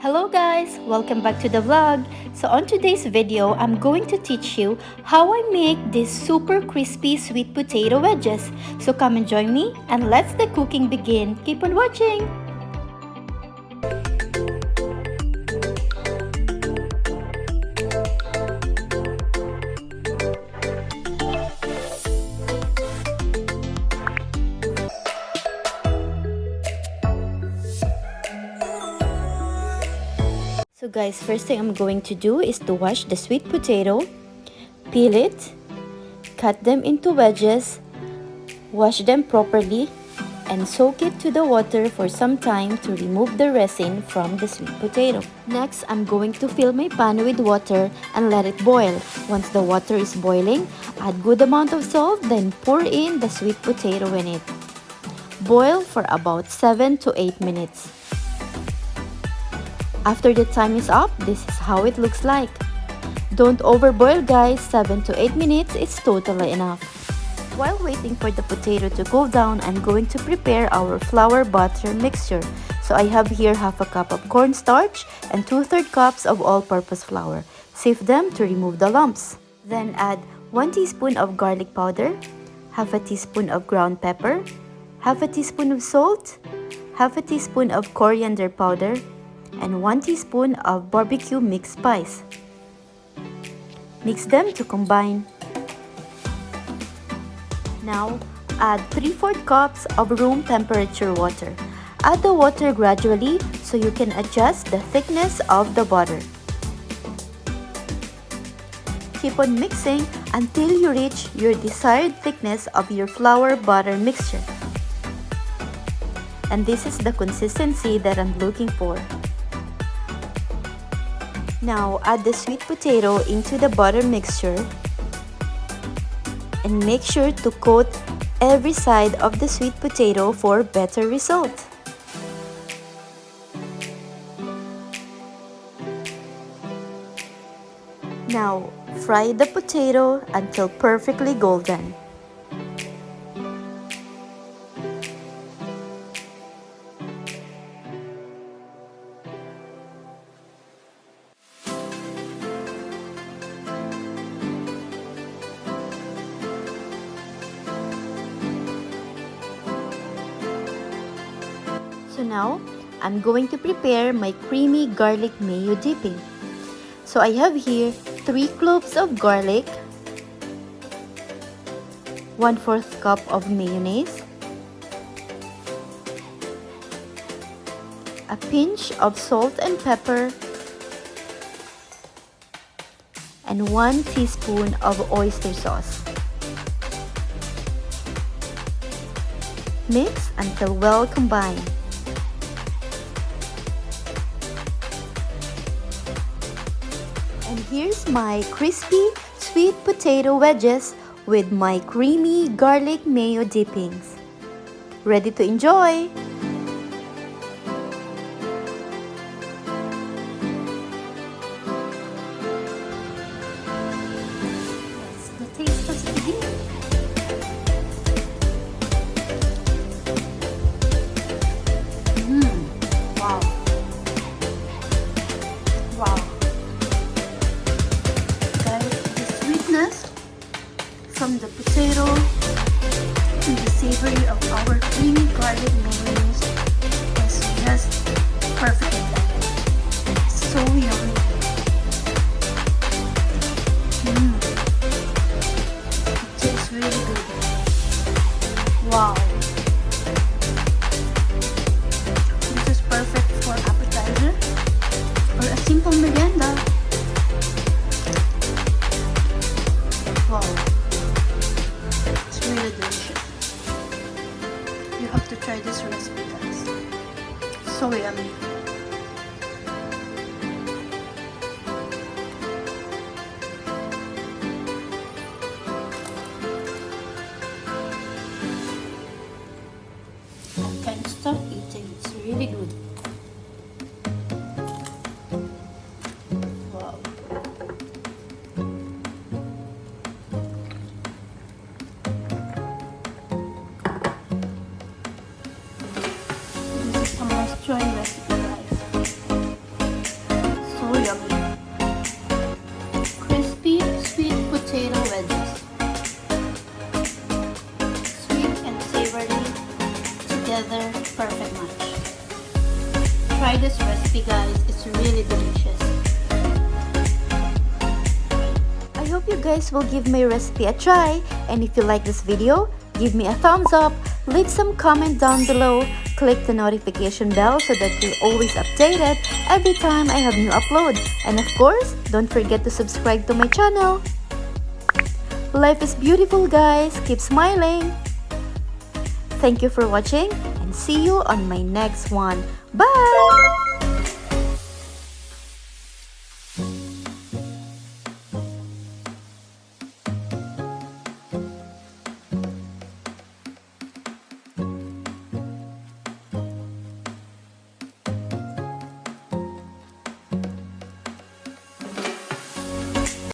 Hello guys! Welcome back to the vlog. So on today's video, I'm going to teach you how I make these super crispy sweet potato wedges. So come and join me and let's the cooking begin. Keep on watching! So guys, first thing I'm going to do is to wash the sweet potato, peel it, cut them into wedges, wash them properly, and soak it to the water for some time to remove the resin from the sweet potato. Next, I'm going to fill my pan with water and let it boil. Once the water is boiling, add good amount of salt, then pour in the sweet potato in it. Boil for about 7 to 8 minutes. After the time is up, this is how it looks like. Don't overboil guys, 7 to 8 minutes is totally enough. While waiting for the potato to cool down, I'm going to prepare our flour butter mixture. So I have here half a cup of cornstarch and 2/3 cups of all-purpose flour. Sieve them to remove the lumps. Then add 1 teaspoon of garlic powder, half a teaspoon of ground pepper, half a teaspoon of salt, half a teaspoon of coriander powder, and 1 teaspoon of barbecue mixed spice. Mix them to combine. Now, add 3/4 cups of room temperature water. Add the water gradually so you can adjust the thickness of the butter. Keep on mixing until you reach your desired thickness of your flour butter mixture. And this is the consistency that I'm looking for. Now, add the sweet potato into the butter mixture and make sure to coat every side of the sweet potato for better result. Now, fry the potato until perfectly golden. So now, I'm going to prepare my creamy garlic mayo dipping. So I have here 3 cloves of garlic, 1/4 cup of mayonnaise, a pinch of salt and pepper, and 1 teaspoon of oyster sauce. Mix until well combined. And here's my crispy sweet potato wedges with my creamy garlic mayo dippings. Ready to enjoy! The taste of spaghetti. Wow! Wow! From the potato and the savory of our creamy garlic mayo try this recipe, guys. It's really delicious. I hope you guys will give my recipe a try, and if you like this video, give me a thumbs up, leave some comment down below, click the notification bell so that you're always updated every time I have new upload, and of course, don't forget to subscribe to my channel. Life is beautiful, guys. Keep smiling. Thank you for watching and see you on my next one. Bye!